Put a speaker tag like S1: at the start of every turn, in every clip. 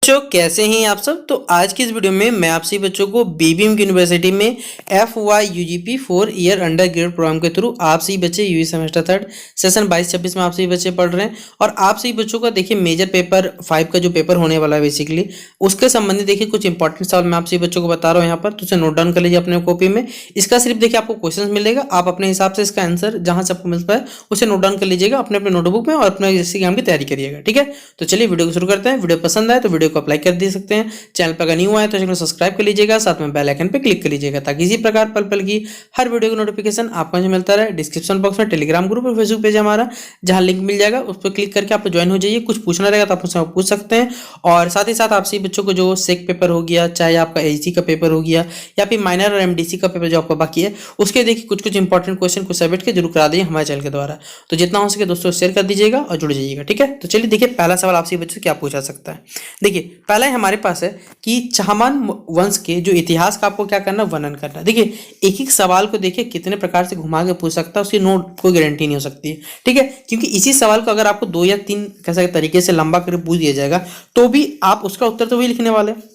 S1: बच्चों कैसे हैं आप सब। तो आज की इस वीडियो में मैं आपसे बच्चों को बीबीएम यूनिवर्सिटी में FY UGP 4 year undergrad program के थ्रू आप सभी बच्चे यूजी सेमेस्टर थर्ड सेशन 22-26 में आप सभी बच्चे पढ़ रहे हैं। और आप सभी बच्चों का देखिए मेजर पेपर 5 का जो पेपर होने वाला है बेसिकली उसके संबंधित देखिए कुछ इंपॉर्टेंट सवाल मैं आप सभी बच्चों को बता रहा हूँ यहाँ पर, तो उसे नोट डाउन कर लीजिए अपने कॉपी में। इसका सिर्फ देखिए आपको क्वेश्चन मिलेगा, आप अपने हिसाब से इसका आंसर जहाँ से आपको मिल पाए उसे नोट डाउन कर लीजिएगा अपने अपने नोटबुक में और अपने जैसे एग्जाम की तैयारी करिएगा। ठीक है, तो चलिए वीडियो को शुरू करते हैं। वीडियो पसंद आए तो वीडियो को अप्लाई कर दे सकते हैं। चैनल पर अगर न्यू आए तो चैनल को सब्सक्राइब कर लीजिएगा, साथ में बेल आइकन पे क्लिक कर लीजिएगा ताकि इसी प्रकार पल पल की हर वीडियो की नोटिफिकेशन आपको मिलता रहे। डिस्क्रिप्शन बॉक्स में टेलीग्राम ग्रुप और फेसबुक पेज हमारा जहां लिंक मिल जाएगा उस पर क्लिक करके आप ज्वाइन हो जाइए। कुछ पूछना रहेगा तो आप मुझसे पूछ सकते हैं। और साथ ही साथ आप सभी बच्चों को जो सेक पेपर हो गया, चाहे आपका एचजी का पेपर हो गया या फिर माइनर और एमडीसी का पेपर जो आपका बाकी है उसके देखिए कुछ कुछ इंपॉर्टेंट क्वेश्चन को सबमिट के जरूर करा दीजिए हमारे चैनल के द्वारा। तो जितना हो सके दोस्तों शेयर कर दीजिएगा और जुड़ जाइएगा। ठीक है, तो चलिए देखिए पहला सवाल आपसे बच्चों क्या पूछा सकता है। देखिए पहला हमारे पास है कि चाहमान वंश के जो इतिहास का आपको क्या करना, वर्णन करना। देखिए एक एक सवाल को देखिए कितने प्रकार से घुमा के पूछ सकता है, उसकी नोट कोई गारंटी नहीं हो सकती है। ठीक है, क्योंकि इसी सवाल को अगर आपको 2 या 3 कैसे तरीके से लंबा करके पूछ दिया जाएगा तो भी आप उसका उत्तर तो वही लिखने वाले हैं।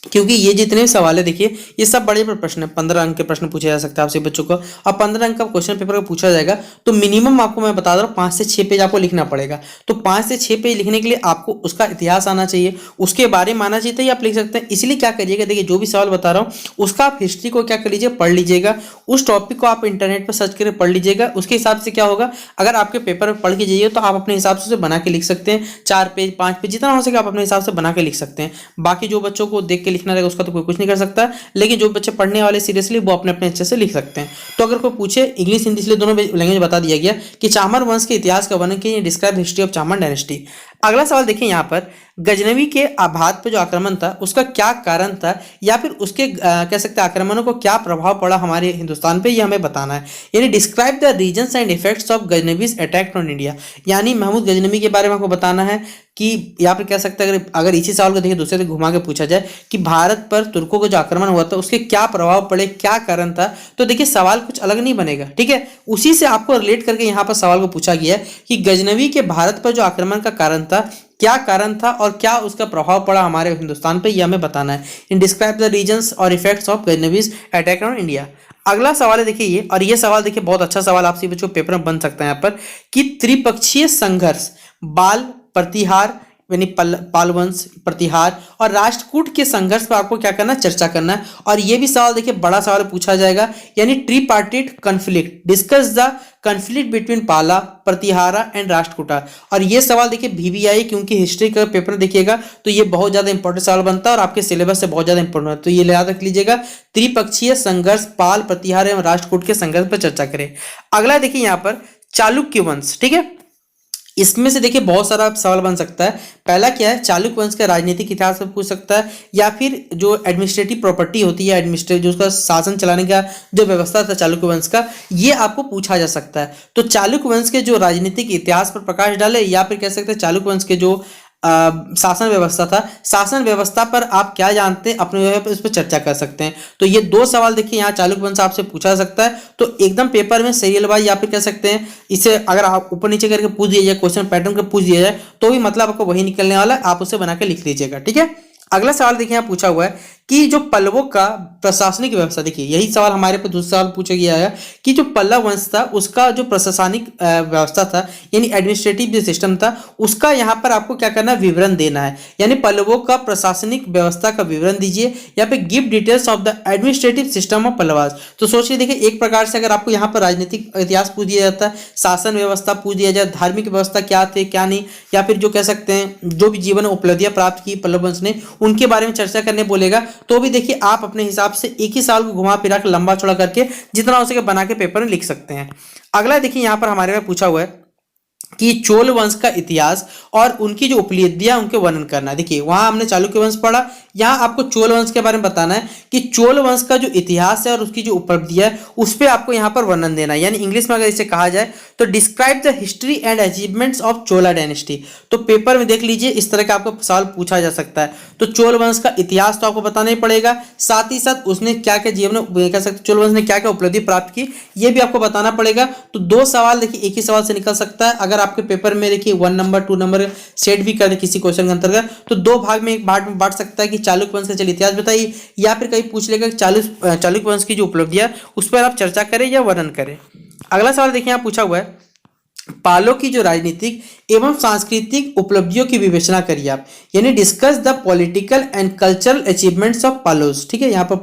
S1: क्योंकि ये जितने भी सवाल है देखिए ये सब बड़े बड़े प्रश्न है, 15 अंक के प्रश्न पूछे जा सकते हैं आपसे बच्चों को। अब 15 अंक का क्वेश्चन पेपर का पूछा जाएगा तो मिनिमम आपको मैं बता रहा हूँ 5 से 6 पेज आपको लिखना पड़ेगा। तो 5 से 6 पेज लिखने के लिए आपको उसका इतिहास आना चाहिए, उसके बारे में आना चाहिए, तो आप लिख सकते हैं। इसलिए क्या करिएगा, देखिए जो भी सवाल बता रहा हूँ उसका आप हिस्ट्री को क्या कर लीजिए, पढ़ लीजिएगा। उस टॉपिक को आप इंटरनेट पर सर्च करके पढ़ लीजिएगा। उसके हिसाब से क्या होगा, अगर आपके पेपर में पढ़ के जाइए तो आप अपने हिसाब से बना के लिख सकते हैं। 4 पेज 5 पेज जितना हो सके आप अपने हिसाब से बना के लिख सकते हैं। बाकी जो बच्चों को देख के लिखना रहेगा उसका तो कुछ नहीं कर सकता, लेकिन जो बच्चे पढ़ने वाले सीरियसली वो अपने अपने अच्छे से लिख सकते हैं। तो अगर कोई पूछे इंग्लिश हिंदी इसलिए दोनों लैंग्वेज बता दिया गया कि चाहमान वंश के इतिहास का वर्णन कीजिए, describe history of Chahamana dynasty. अगला सवाल देखिए यहाँ पर गजनवी के आबाद पर जो आक्रमण था उसका क्या कारण था, या फिर उसके कह सकते हैं आक्रमणों को क्या प्रभाव पड़ा हमारे हिंदुस्तान पे, ये हमें बताना है। यानी describe the reasons and effects of Ghaznavi's attack on India, यानी महमूद गजनवी के बारे में आपको बताना है कि यहाँ पर कह सकते हैं अगर इसी सवाल को देखिए दूसरे से घुमा के पूछा जाए कि भारत पर तुर्कों का जो आक्रमण हुआ था उसके क्या प्रभाव पड़े, क्या कारण था, तो देखिए सवाल कुछ अलग नहीं बनेगा। ठीक है, उसी से आपको रिलेट करके यहाँ पर सवाल को पूछा गया है कि गजनवी के भारत पर जो आक्रमण का कारण था, क्या कारण था और क्या उसका प्रभाव पड़ा हमारे हिंदुस्तान पे, यह हमें बताना है। इन डिस्क्राइब द रीजंस और effects of Ghaznavi's attack on India. अगला सवाल है देखिए ये, और ये सवाल देखिए बहुत अच्छा सवाल आपसे बच्चों पेपर में बन सकता है यहाँ पर कि त्रिपक्षीय संघर्ष बाल प्रतिहार यानी पाल वंश प्रतिहार और राष्ट्रकूट के संघर्ष पर आपको क्या करना, चर्चा करना है। और ये भी सवाल देखिए बड़ा सवाल पूछा जाएगा, यानी tripartite conflict, discuss the conflict between Pala Pratihara and Rashtrakuta. और ये सवाल देखिए VBI क्योंकि हिस्ट्री का पेपर देखिएगा तो ये बहुत ज्यादा इंपॉर्टेंट सवाल बनता है और आपके सिलेबस से बहुत ज्यादा इंपॉर्टेंट है, तो ये याद रख लीजिएगा। त्रिपक्षीय संघर्ष पाल प्रतिहार एवं राष्ट्रकूट के संघर्ष पर चर्चा करें। अगला देखिए यहाँ पर चालुक्य वंश। ठीक है, इसमें से देखिए बहुत सारा सवाल बन सकता है। पहला क्या है, चालुक्य वंश का राजनीतिक इतिहास पर पूछ सकता है, या फिर जो एडमिनिस्ट्रेटिव प्रॉपर्टी होती है, एडमिनिस्ट्रेटिव जो उसका शासन चलाने का जो व्यवस्था था चालुक्य वंश का, ये आपको पूछा जा सकता है। तो चालुक्य वंश के जो राजनीतिक इतिहास पर प्रकाश डाले, या फिर कह सकते हैं चालुक्य वंश के जो शासन व्यवस्था था, शासन व्यवस्था पर आप क्या जानते हैं अपने इस पर चर्चा कर सकते हैं। तो ये 2 सवाल देखिए यहाँ चालुक्य वंश आपसे पूछा सकता है। तो एकदम पेपर में सीरियल वाइज या फिर कह सकते हैं इसे अगर आप ऊपर नीचे करके पूछ दिया जाए, क्वेश्चन पैटर्न का पूछ दिया जाए तो भी मतलब आपको वही निकलने वाला है, आप उसे बना के लिख लीजिएगा। ठीक है, अगला सवाल देखिए यहाँ पूछा हुआ है कि जो पल्लवों का प्रशासनिक व्यवस्था, देखिए यही सवाल हमारे पे दूसरा सवाल पूछा गया है कि जो पल्लव वंश था उसका जो प्रशासनिक व्यवस्था था यानी एडमिनिस्ट्रेटिव जो सिस्टम था उसका यहाँ पर आपको क्या करना है, विवरण देना है। यानी पल्लवों का प्रशासनिक व्यवस्था का विवरण दीजिए, या फिर give details of the administrative system of Pallavas. तो सोचिए देखिए एक प्रकार से अगर आपको यहाँ पर राजनीतिक इतिहास पूछ दिया जाता है, शासन व्यवस्था पूछ दिया जाए, धार्मिक व्यवस्था क्या थे क्या नहीं, या फिर जो कह सकते हैं जो भी जीवन उपलब्धियां प्राप्त की पल्लव वंश ने उनके बारे में चर्चा करने बोलेगा, तो भी देखिए आप अपने हिसाब से एक ही साल को घुमा फिरा के लंबा चौड़ा करके जितना हो सके बना के पेपर में लिख सकते हैं। अगला देखिए यहाँ पर हमारे में पूछा हुआ है कि चोल वंश का इतिहास और उनकी जो उपलब्धियां उनके वर्णन करना। देखिए वहां हमने चालुक्य वंश पढ़ा, यहाँ आपको चोल वंश के बारे में बताना है कि चोल वंश का जो इतिहास है और उसकी जो उपलब्धियां है उस पर आपको यहाँ पर वर्णन देना है। यानी इंग्लिश में अगर इसे कहा जाए तो describe the history and achievements of Chola dynasty. तो पेपर में देख लीजिए इस तरह का आपको सवाल पूछा जा सकता है। तो चोल वंश का इतिहास तो आपको बताना ही पड़ेगा, साथ ही साथ उसने क्या क्या जीवन में कह सकते चोल वंश ने क्या क्या उपलब्धि प्राप्त की ये भी आपको बताना पड़ेगा। तो 2 सवाल देखिए एक ही सवाल से निकल सकता है। अगर आपके पेपर में देखिए 1 नंबर 2 नंबर सेट भी कर दे किसी क्वेश्चन के अंतर्गत, तो दो भाग में, एक भाग में बांट सकता है कि चालुक्य वंश का चलिए इतिहास बताइए, या फिर कहीं पूछ लेगा कि चालुक्य वंश की जो उपलब्धियां उस पर आप चर्चा करें या वर्णन करें। अगला सवाल देखिए यहाँ पूछा हुआ है, पालों की जो राजनीतिक एवं सांस्कृतिक उपलब्धियों की विवेचना करिए आप, यानी discuss the political and cultural achievements of Palas. ठीक है, यहाँ पर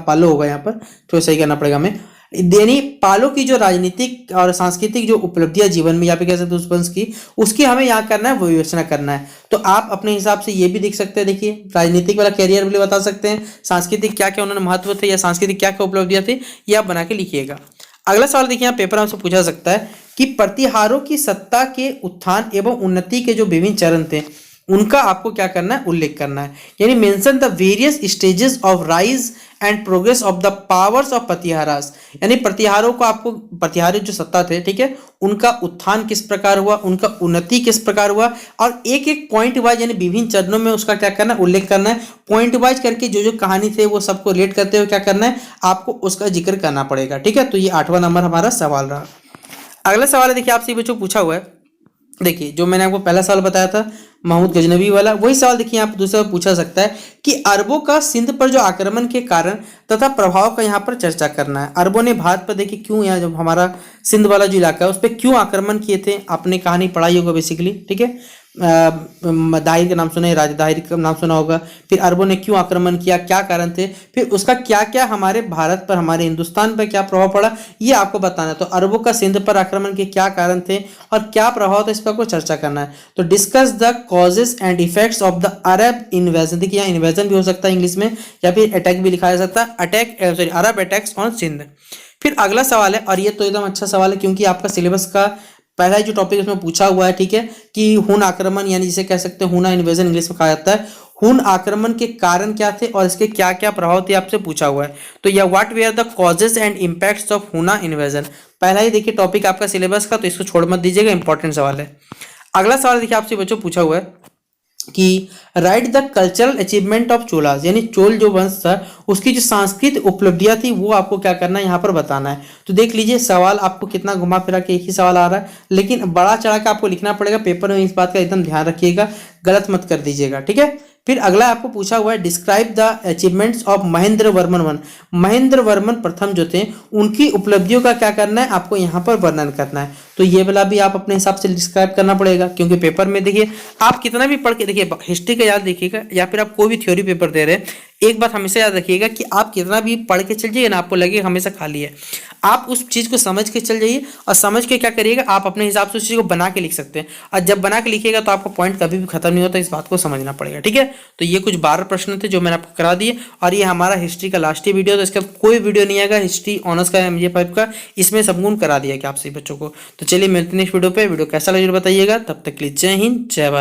S1: पालो होगा, यहाँ पर तो सही करना पड़ेगा हमें। यानी पालो की जो राजनीतिक और सांस्कृतिक जो उपलब्धियां जीवन में, यहाँ पे कह सकते हैं उस वंश की, उसकी हमें यहाँ करना है, वो विवेचना करना है। तो आप अपने हिसाब से ये भी देख सकते हैं, देखिए राजनीतिक वाला कैरियर भी बता सकते हैं, सांस्कृतिक क्या क्या उन्होंने महत्व थे या सांस्कृतिक क्या क्या उपलब्धियां थी, ये आप बना के लिखिएगा। अगला सवाल देखिए, यहाँ पेपर हमसे पूछा सकता है कि प्रतिहारों की सत्ता के उत्थान एवं उन्नति के जो विभिन्न चरण थे उनका आपको क्या करना है, उल्लेख करना है। यानी mention the various stages of rise and progress of the powers of Pratiharas, यानी प्रतिहारों को आपको, प्रतिहारी जो सत्ता थे, ठीक है, उनका उत्थान किस प्रकार हुआ, उनका उन्नति किस प्रकार हुआ, और एक एक पॉइंट वाइज यानी विभिन्न चरणों में उसका क्या करना है, उल्लेख करना है। पॉइंट वाइज करके जो जो कहानी थे वो सबको रिलेट करते हुए क्या करना है, आपको उसका जिक्र करना पड़ेगा। ठीक है, तो ये 8वां नंबर हमारा सवाल रहा। अगला सवाल है, देखिए आपसे बच्चों पूछा हुआ है, देखिए जो मैंने आपको पहला सवाल बताया था महमूद गजनवी वाला, वही सवाल देखिए यहाँ पर दूसरा पूछा सकता है कि अरबों का सिंध पर जो आक्रमण के कारण तथा प्रभाव का यहाँ पर चर्चा करना है। अरबों ने भारत पर देखिए क्यों, यहाँ जो हमारा सिंध वाला जो इलाका है उस पर क्यों आक्रमण किए थे, आपने कहानी पढ़ाई होगा बेसिकली। ठीक है, दाहिर का नाम सुना है, राजा दाहिर का नाम सुना होगा। फिर अरबों ने क्यों आक्रमण किया, क्या कारण थे, फिर उसका क्या क्या हमारे भारत पर, हमारे हिंदुस्तान पर क्या प्रभाव पड़ा, ये आपको बताना है। तो अरबों का सिंध पर आक्रमण के क्या कारण थे और क्या प्रभाव था, इस पर आपको चर्चा करना है। तो discuss the causes and effects of the Arab invasion, देखिए यहाँ इन्वेजन भी हो सकता है इंग्लिश में, या फिर अटैक भी लिखा जा सकता है, attack sorry Arab attacks on Sindh. फिर अगला सवाल है, और ये तो एकदम अच्छा सवाल है क्योंकि आपका सिलेबस का पहला जो टॉपिक इसमें पूछा हुआ है, ठीक है, कि हुन आक्रमण, यानी जिसे कह सकते हैं हुना इन्वेजन इंग्लिश में कहा जाता है, हुन आक्रमण के कारण क्या थे और इसके क्या क्या प्रभाव थे आपसे पूछा हुआ है। तो या what where the causes and impacts of Huna invasion, पहला ही देखिए टॉपिक आपका सिलेबस का, तो इसको छोड़ मत दीजिएगा, इंपॉर्टेंट सवाल है। अगला सवाल देखिए आपसे बच्चों पूछा हुआ है कि right the cultural achievement of Cholas, यानी चोल जो वंश था उसकी जो सांस्कृतिक उपलब्धियां थी वो आपको क्या करना है, यहाँ पर बताना है। तो देख लीजिए सवाल आपको कितना घुमा फिरा के एक ही सवाल आ रहा है, लेकिन बड़ा चढ़ा के आपको लिखना पड़ेगा पेपर में, इस बात का एकदम ध्यान रखिएगा, गलत मत कर दीजिएगा। ठीक है, फिर अगला आपको पूछा हुआ है describe the achievements of Mahendra Varman one, Mahendra Varman प्रथम जो थे उनकी उपलब्धियों का क्या करना है, आपको यहाँ पर वर्णन करना है। तो ये वाला भी आप अपने हिसाब से डिस्क्राइब करना पड़ेगा, क्योंकि पेपर में देखिए आप कितना भी पढ़ के देखिए, हिस्ट्री का याद रखिएगा या फिर आप कोई भी थ्योरी पेपर दे रहे हैं, एक बात हमेशा याद रखिएगा कि आप कितना भी पढ़ के चल जाइए ना, आपको लगेगा हमेशा खाली है, आप उस चीज़ को समझ के चल जाइए, और समझ के क्या करिएगा, आप अपने हिसाब से उस चीज़ को बना के लिख सकते हैं, और जब बना के लिखिएगा तो आपका पॉइंट कभी भी खत्म नहीं होता, इस बात को समझना पड़ेगा। ठीक है, तो ये कुछ 12 प्रश्न थे जो मैंने आपको करा दिए, और ये हमारा हिस्ट्री का लास्ट ही वीडियो, तो इसका कोई वीडियो नहीं आएगा हिस्ट्री ऑनर्स का MJ5 का, इसमें संपूर्ण करा दिया कि आप सभी बच्चों को। तो चलिए मिलते हैं नेक्स्ट वीडियो पे, वीडियो कैसा लगा बताइएगा, तब तक के लिए जय हिंद जय भारत।